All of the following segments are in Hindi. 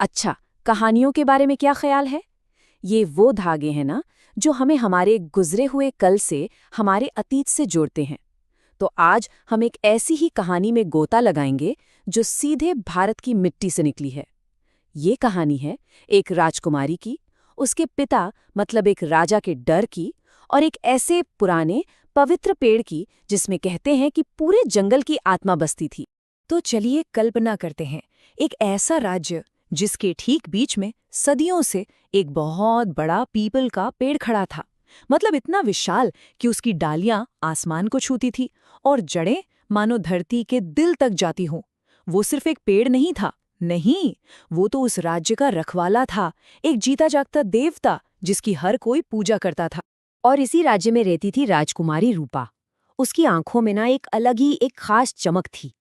अच्छा, कहानियों के बारे में क्या ख्याल है? ये वो धागे हैं ना जो हमें हमारे गुजरे हुए कल से, हमारे अतीत से जोड़ते हैं। तो आज हम एक ऐसी ही कहानी में गोता लगाएंगे जो सीधे भारत की मिट्टी से निकली है। ये कहानी है एक राजकुमारी की, उसके पिता मतलब एक राजा के डर की, और एक ऐसे पुराने पवित्र पेड़ की जिसमें कहते हैं कि पूरे जंगल की आत्मा बसती थी। तो चलिए कल्पना करते हैं, एक ऐसा राज्य जिसके ठीक बीच में सदियों से एक बहुत बड़ा पीपल का पेड़ खड़ा था। मतलब इतना विशाल कि उसकी डालियां आसमान को छूती थी और जड़ें मानो धरती के दिल तक जाती हों। वो सिर्फ एक पेड़ नहीं था, नहीं, वो तो उस राज्य का रखवाला था, एक जीता जागता देवता जिसकी हर कोई पूजा करता था। और इसी राज्य में रहती थी राजकुमारी रूपा। उसकी आंखों में ना एक अलग ही एक खास चमक थी।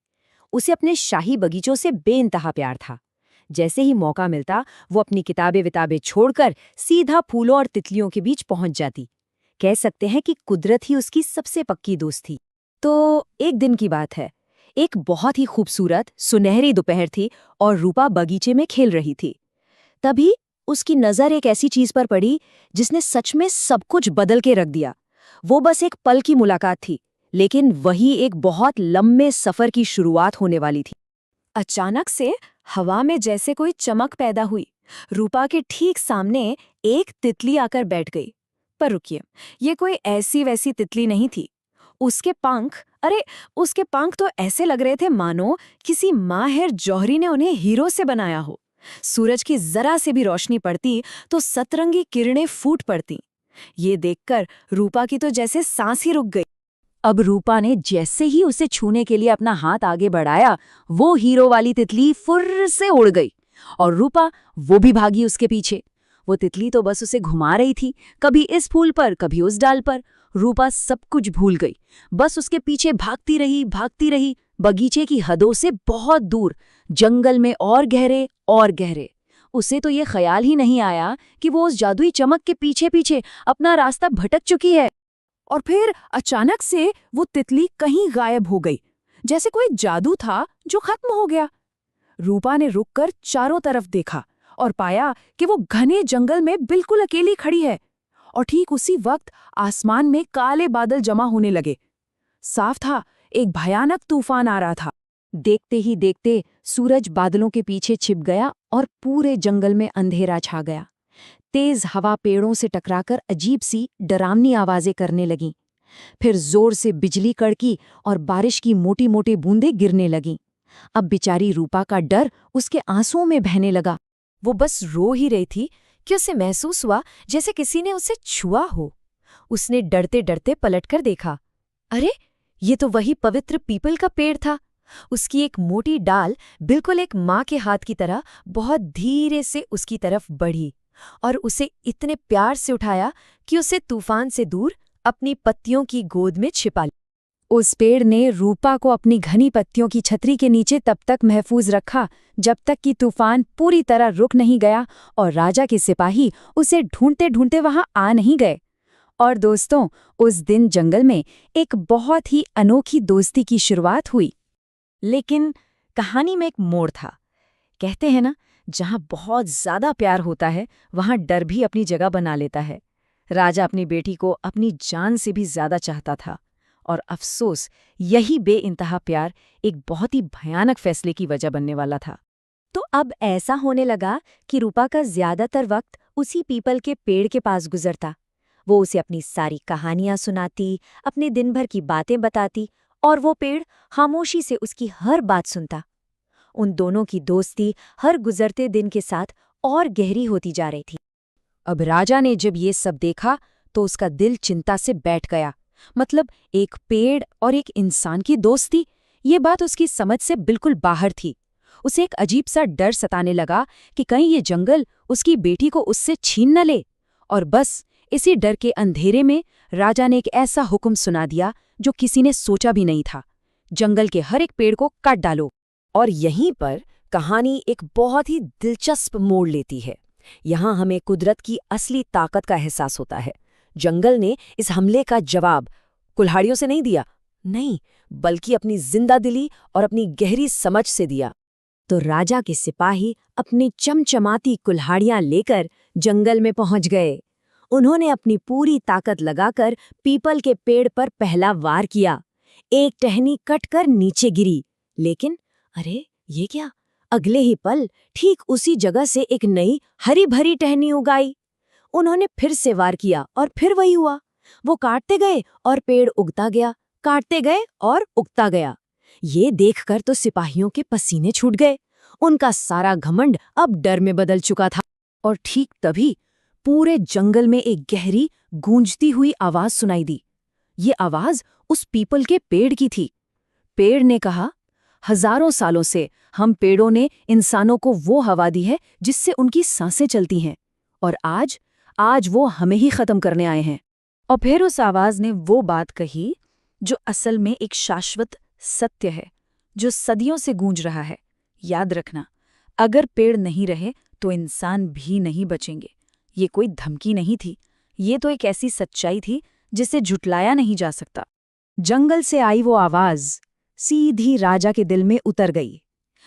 उसे अपने शाही बगीचों से बेइंतहा प्यार था। जैसे ही मौका मिलता वो अपनी किताबें विताबें छोड़कर सीधा फूलों और तितलियों के बीच पहुंच जाती। कह सकते हैं कि कुदरत ही उसकी सबसे पक्की दोस्त थी। तो एक दिन की बात है, एक बहुत ही खूबसूरत सुनहरी दोपहर थी और रूपा बगीचे में खेल रही थी। तभी उसकी नज़र एक ऐसी चीज पर पड़ी जिसने सच में सब कुछ बदल के रख दिया। वो बस एक पल की मुलाकात थी, लेकिन वही एक बहुत लंबे सफर की शुरुआत होने वाली थी। अचानक से हवा में जैसे कोई चमक पैदा हुई। रूपा के ठीक सामने एक तितली आकर बैठ गई। पर रुकिए, ये कोई ऐसी वैसी तितली नहीं थी। उसके पंख, अरे उसके पंख तो ऐसे लग रहे थे मानो किसी माहिर जौहरी ने उन्हें हीरो से बनाया हो। सूरज की जरा से भी रोशनी पड़ती तो सतरंगी किरणें फूट पड़ती। ये देखकर रूपा की तो जैसे सांस ही रुक गई। अब रूपा ने जैसे ही उसे छूने के लिए अपना हाथ आगे बढ़ाया, वो हीरो वाली तितली फुर्र से उड़ गई और रूपा वो भी भागी उसके पीछे। वो तितली तो बस उसे घुमा रही थी, कभी इस फूल पर कभी उस डाल पर। रूपा सब कुछ भूल गई, बस उसके पीछे भागती रही, बगीचे की हदों से बहुत दूर, जंगल में और गहरे और गहरे। उसे तो ये ख्याल ही नहीं आया कि वो उस जादुई चमक के पीछे पीछे अपना रास्ता भटक चुकी है। और फिर अचानक से वो तितली कहीं गायब हो गई, जैसे कोई जादू था जो खत्म हो गया। रूपा ने रुककर चारों तरफ देखा और पाया कि वो घने जंगल में बिल्कुल अकेली खड़ी है। और ठीक उसी वक्त आसमान में काले बादल जमा होने लगे। साफ था, एक भयानक तूफान आ रहा था। देखते ही देखते सूरज बादलों के पीछे छिप गया और पूरे जंगल में अंधेरा छा गया। तेज हवा पेड़ों से टकराकर अजीब सी डरावनी आवाजें करने लगीं। फिर जोर से बिजली कड़की और बारिश की मोटी मोटी बूंदें गिरने लगीं। अब बेचारी रूपा का डर उसके आंसुओं में बहने लगा। वो बस रो ही रही थी कि उसे महसूस हुआ जैसे किसी ने उसे छुआ हो। उसने डरते डरते पलटकर देखा। अरे, ये तो वही पवित्र पीपल का पेड़ था। उसकी एक मोटी डाल बिल्कुल एक माँ के हाथ की तरह बहुत धीरे से उसकी तरफ बढ़ी और उसे इतने प्यार से उठाया कि उसे तूफान से दूर अपनी पत्तियों की गोद में छिपा लिया। उस पेड़ ने रूपा को अपनी घनी पत्तियों की छतरी के नीचे तब तक महफूज रखा जब तक कि तूफान पूरी तरह रुक नहीं गया और राजा के सिपाही उसे ढूंढते ढूंढते वहां आ नहीं गए। और दोस्तों, उस दिन जंगल में एक बहुत ही अनोखी दोस्ती की शुरुआत हुई। लेकिन कहानी में एक मोड़ था। कहते हैं ना, जहां बहुत ज्यादा प्यार होता है वहां डर भी अपनी जगह बना लेता है। राजा अपनी बेटी को अपनी जान से भी ज्यादा चाहता था और अफसोस यही बेइंतहा प्यार एक बहुत ही भयानक फैसले की वजह बनने वाला था। तो अब ऐसा होने लगा कि रूपा का ज्यादातर वक्त उसी पीपल के पेड़ के पास गुजरता। वो उसे अपनी सारी कहानियां सुनाती, अपने दिन भर की बातें बताती और वो पेड़ खामोशी से उसकी हर बात सुनता। उन दोनों की दोस्ती हर गुजरते दिन के साथ और गहरी होती जा रही थी। अब राजा ने जब ये सब देखा तो उसका दिल चिंता से बैठ गया। मतलब एक पेड़ और एक इंसान की दोस्ती, ये बात उसकी समझ से बिल्कुल बाहर थी। उसे एक अजीब सा डर सताने लगा कि कहीं ये जंगल उसकी बेटी को उससे छीन न ले। और बस इसी डर के अंधेरे में राजा ने एक ऐसा हुक्म सुना दिया जो किसी ने सोचा भी नहीं था। जंगल के हर एक पेड़ को काट डालो। और यहीं पर कहानी एक बहुत ही दिलचस्प मोड़ लेती है। यहाँ हमें कुदरत की असली ताकत का एहसास होता है। जंगल ने इस हमले का जवाब कुल्हाड़ियों से नहीं दिया, नहीं, बल्कि अपनी जिंदा दिली और अपनी गहरी समझ से दिया। तो राजा के सिपाही अपनी चमचमाती कुल्हाड़ियां लेकर जंगल में पहुंच गए। उन्होंने अपनी पूरी ताकत लगाकर पीपल के पेड़ पर पहला वार किया। एक टहनी कटकर नीचे गिरी, लेकिन अरे ये क्या, अगले ही पल ठीक उसी जगह से एक नई हरी भरी टहनी उगाई। उन्होंने फिर से वार किया और फिर वही हुआ। वो काटते गए और पेड़ उगता गया, काटते गए और उगता गया। ये देखकर तो सिपाहियों के पसीने छूट गए। उनका सारा घमंड अब डर में बदल चुका था। और ठीक तभी पूरे जंगल में एक गहरी गूंजती हुई आवाज सुनाई दी। ये आवाज उस पीपल के पेड़ की थी। पेड़ ने कहा, हजारों सालों से हम पेड़ों ने इंसानों को वो हवा दी है जिससे उनकी सांसें चलती हैं, और आज वो हमें ही खत्म करने आए हैं। और फिर उस आवाज ने वो बात कही जो असल में एक शाश्वत सत्य है, जो सदियों से गूंज रहा है। याद रखना, अगर पेड़ नहीं रहे तो इंसान भी नहीं बचेंगे। ये कोई धमकी नहीं थी, ये तो एक ऐसी सच्चाई थी जिसे झुटलाया नहीं जा सकता। जंगल से आई वो आवाज सीधी राजा के दिल में उतर गई।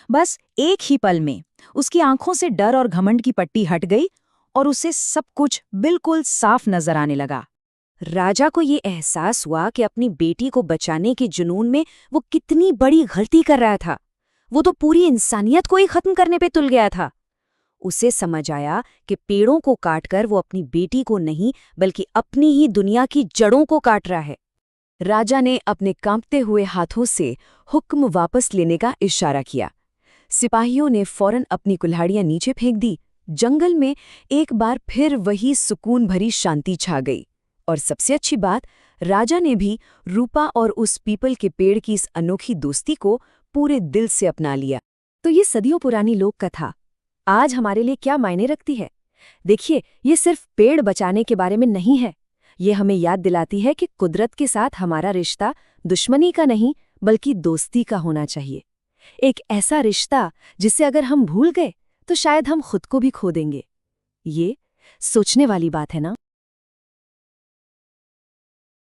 बस एक ही पल में उसकी आंखों से डर और घमंड की पट्टी हट गई और उसे सब कुछ बिल्कुल साफ नजर आने लगा। राजा को ये एहसास हुआ कि अपनी बेटी को बचाने के जुनून में वो कितनी बड़ी गलती कर रहा था। वो तो पूरी इंसानियत को ही खत्म करने पे तुल गया था। उसे समझ आया कि पेड़ों को काटकर वो अपनी बेटी को नहीं बल्कि अपनी ही दुनिया की जड़ों को काट रहा है। राजा ने अपने कांपते हुए हाथों से हुक्म वापस लेने का इशारा किया। सिपाहियों ने फौरन अपनी कुल्हाड़ियां नीचे फेंक दी। जंगल में एक बार फिर वही सुकून भरी शांति छा गई। और सबसे अच्छी बात, राजा ने भी रूपा और उस पीपल के पेड़ की इस अनोखी दोस्ती को पूरे दिल से अपना लिया। तो ये सदियों पुरानी लोक कथा आज हमारे लिए क्या मायने रखती है? देखिए, ये सिर्फ पेड़ बचाने के बारे में नहीं है। ये हमें याद दिलाती है कि कुदरत के साथ हमारा रिश्ता दुश्मनी का नहीं बल्कि दोस्ती का होना चाहिए। एक ऐसा रिश्ता जिसे अगर हम भूल गए तो शायद हम खुद को भी खो देंगे। ये सोचने वाली बात है ना?